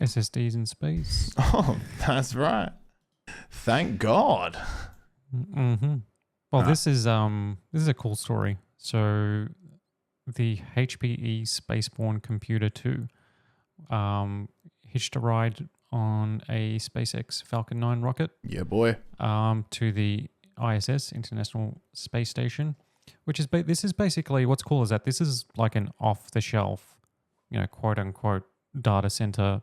SSDs in space. Oh, that's right. Thank God. Mm-hmm. Well, this is a cool story. So the HPE Spaceborne Computer-2 hitched a ride on a SpaceX Falcon 9 rocket Yeah, boy. to the ISS, International Space Station, which is this is basically what's cool is that this is like an off-the-shelf, quote unquote data center,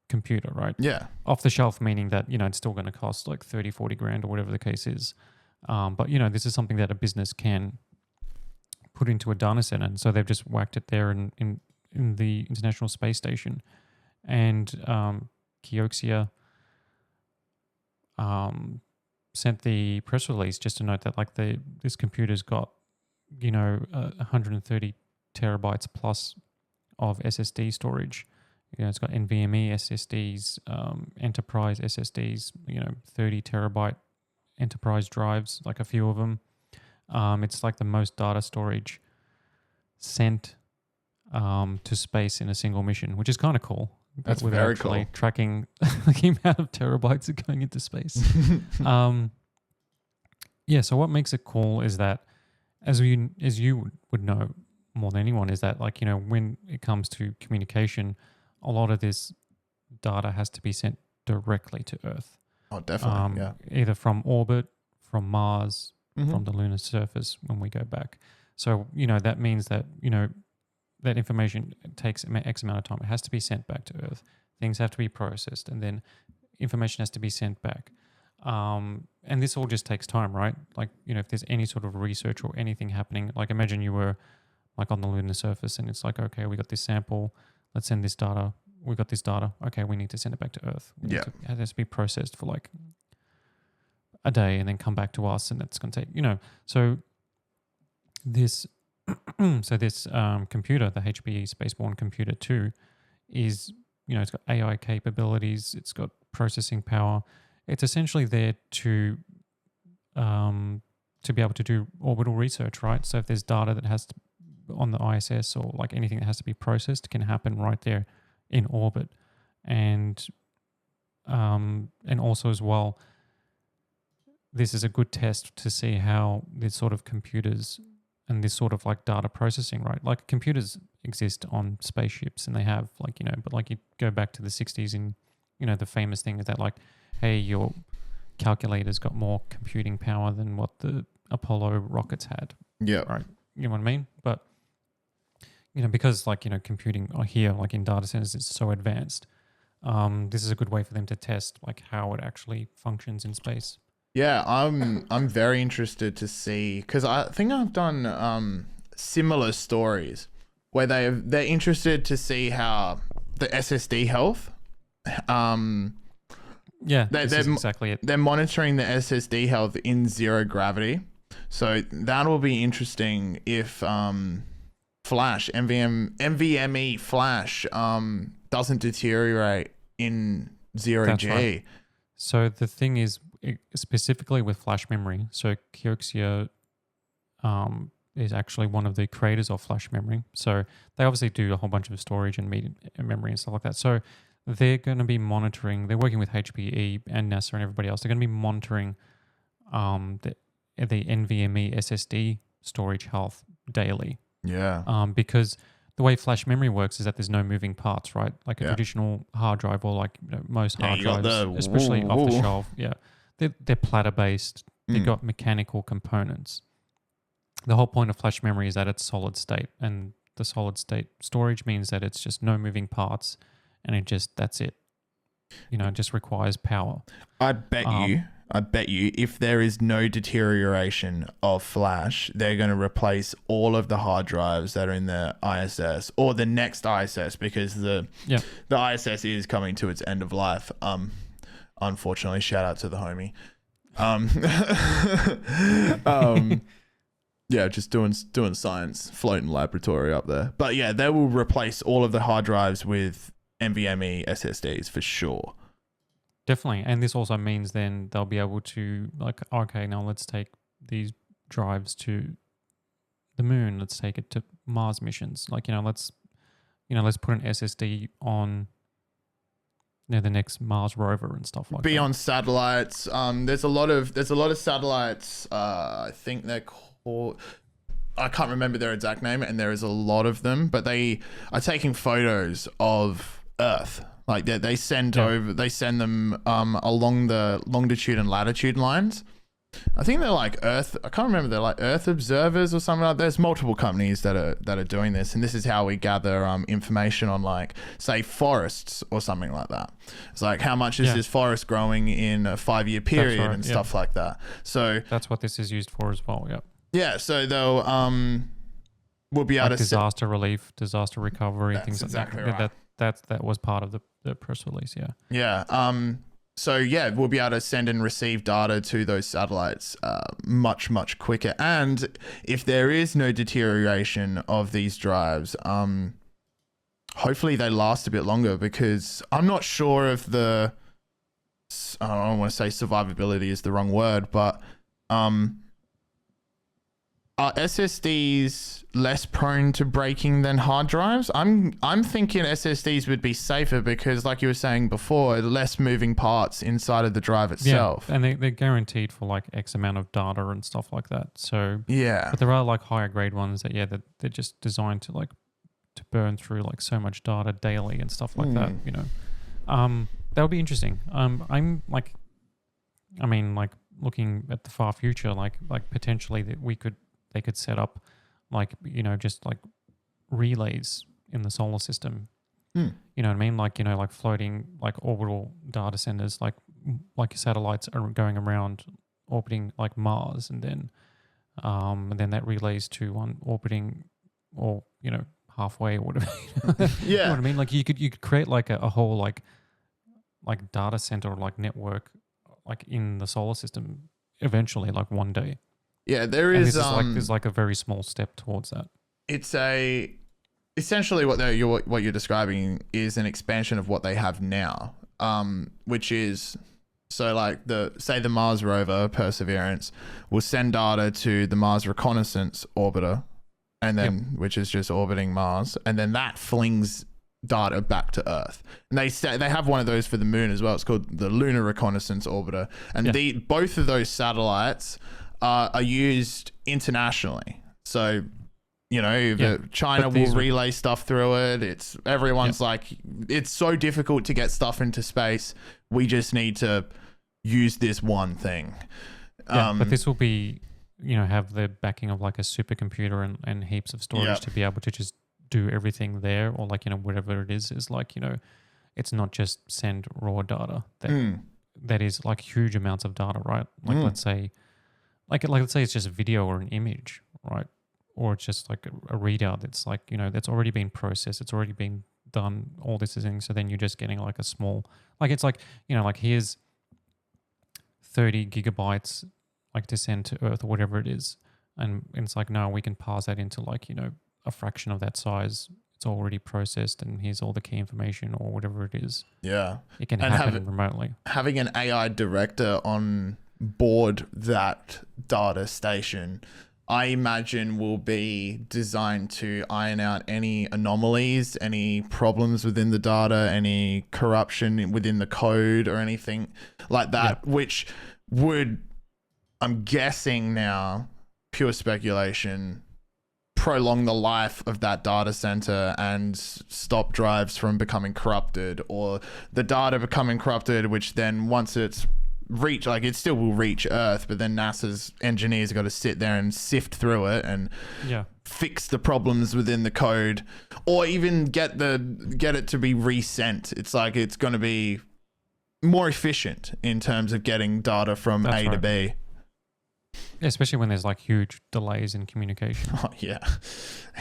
computer, right? Yeah. Off the shelf meaning that it's still going to cost like 30, 40 grand or whatever the case is. But this is something that a business can put into a data center, and so they've just whacked it there in the International Space Station. And KIOXIA sent the press release just to note that like this computer's got 130 terabytes plus of SSD storage. It's got NVMe SSDs, enterprise SSDs, 30 terabyte enterprise drives, like a few of them. It's like the most data storage sent to space in a single mission, which is kind of cool. That's very cool. Tracking the amount of terabytes that are going into space. So what makes it cool is that, as you would know more than anyone, is that like, when it comes to communication, a lot of this data has to be sent directly to Earth. Oh, definitely, yeah. Either from orbit, from Mars, from the lunar surface when we go back. So, that means that, that information takes X amount of time. It has to be sent back to Earth. Things have to be processed, and then information has to be sent back. And this all just takes time, right? Like, if there's any sort of research or anything happening, like imagine you were like on the lunar surface and it's like, okay, we got this sample. Let's send this data. We got this data. Okay, we need to send it back to Earth. It has to be processed for like a day and then come back to us, and that's going to take, so this computer, the HPE Spaceborne Computer-2, is, it's got AI capabilities, it's got processing power. It's essentially there to be able to do orbital research, right? So if there's data that has to on the ISS or like anything that has to be processed can happen right there in orbit. And also as well, this is a good test to see how this sort of computers and this sort of like data processing, right? Like computers exist on spaceships and they have like, but like you go back to the 60s and, the famous thing is that like, hey, your calculator's got more computing power than what the Apollo rockets had. Yeah. Right. You know what I mean? But, because like, computing here, like in data centers, is so advanced. This is a good way for them to test like how it actually functions in space. Yeah, I'm very interested to see, because I think I've done similar stories where they're interested to see how the SSD health. This is exactly it. They're monitoring the SSD health in zero gravity, so that will be interesting if Flash NVMe Flash doesn't deteriorate in zero G. Right. So the thing is, specifically with flash memory, so KIOXIA is actually one of the creators of flash memory. So they obviously do a whole bunch of storage and memory and stuff like that. So they're going to be monitoring, they're working with HPE and NASA and everybody else. They're going to be monitoring the NVMe SSD storage health daily. Yeah. Because the way flash memory works is that there's no moving parts, right? Like a traditional hard drive or like most hard drives, especially off the shelf. Yeah. They're platter based. They've got mechanical components. The whole point of flash memory is that it's solid state, and the solid state storage means that it's just no moving parts, and that's it. It just requires power. I bet you if there is no deterioration of flash, they're going to replace all of the hard drives that are in the ISS or the next ISS, because the ISS is coming to its end of life. Unfortunately, shout out to the homie. Yeah, just doing science, floating laboratory up there. But yeah, they will replace all of the hard drives with NVMe SSDs for sure. Definitely. And this also means then they'll be able to like, okay, now let's take these drives to the moon. Let's take it to Mars missions. Like, let's let's put an SSD on the next Mars rover and stuff like that. Be on satellites. There's a lot of satellites. I think they're called. I can't remember their exact name, and there is a lot of them, but they are taking photos of Earth. Like they send them along the longitude and latitude lines. I think they're like Earth. I can't remember. They're like Earth observers or something like that. There's multiple companies that are doing this, and this is how we gather information on, like, say, forests or something like that. It's like, how much is this forest growing in a 5-year period and stuff like that. So that's what this is used for as well. Yep. Yeah. So they'll we'll be able to disaster relief, disaster recovery, things exactly like that. Right. That was part of the press release. Yeah. Yeah. So yeah, we'll be able to send and receive data to those satellites much, much quicker. And if there is no deterioration of these drives, hopefully they last a bit longer, because I'm not sure if I don't want to say survivability is the wrong word, but are SSDs less prone to breaking than hard drives? I'm thinking SSDs would be safer because, like you were saying before, less moving parts inside of the drive itself. Yeah, and they're guaranteed for like X amount of data and stuff like that. So yeah, but there are like higher grade ones that they're just designed to burn through like so much data daily and stuff like that. That'll be interesting. I'm like, looking at the far future, like potentially that they could set up just like relays in the solar system. You know what I mean? Like floating like orbital data centers, like satellites are going around orbiting like Mars, and then that relays to one orbiting or halfway or whatever. Yeah. You know what I mean? Like you could create like a whole like data center or like network like in the solar system eventually, like one day. Yeah, there's like a very small step towards that. It's essentially what you're describing is an expansion of what they have now, which is, so like the Mars rover Perseverance will send data to the Mars Reconnaissance Orbiter, and then which is just orbiting Mars, and then that flings data back to Earth. And they have one of those for the Moon as well. It's called the Lunar Reconnaissance Orbiter, and both of those satellites are used internationally. So, China will relay stuff through it. Everyone's like, it's so difficult to get stuff into space. We just need to use this one thing. But this will be, have the backing of like a supercomputer and heaps of storage to be able to just do everything there, or like, whatever it is like, it's not just send raw data. That is like huge amounts of data, right? Like let's say it's just a video or an image, right? Or it's just like a readout that's like, that's already been processed. It's already been done, all this thing. So then you're just getting like a small, like it's like, like here's 30 gigabytes like to send to Earth or whatever it is. And it's like, no, we can parse that into like, a fraction of that size. It's already processed, and here's all the key information or whatever it is. Yeah. It can happen remotely. Having an AI director on board that data station, I imagine, will be designed to iron out any anomalies, any problems within the data, any corruption within the code or anything like that, which would, I'm guessing now, pure speculation, prolong the life of that data center and stop drives from becoming corrupted, or the data becoming corrupted, which then once it's reach, like it still will reach Earth, but then NASA's engineers have got to sit there and sift through it and fix the problems within the code, or even get it to be resent. It's like it's going to be more efficient in terms of getting data from A to B. Yeah, especially when there's like huge delays in communication. Oh yeah,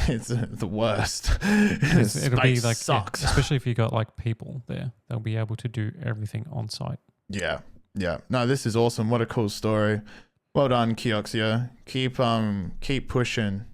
it's the worst. It'll be like sucks. Especially if you got like people there, they'll be able to do everything on site. Yeah. Yeah, no, this is awesome. What a cool story. Well done, KIOXIA. Keep pushing.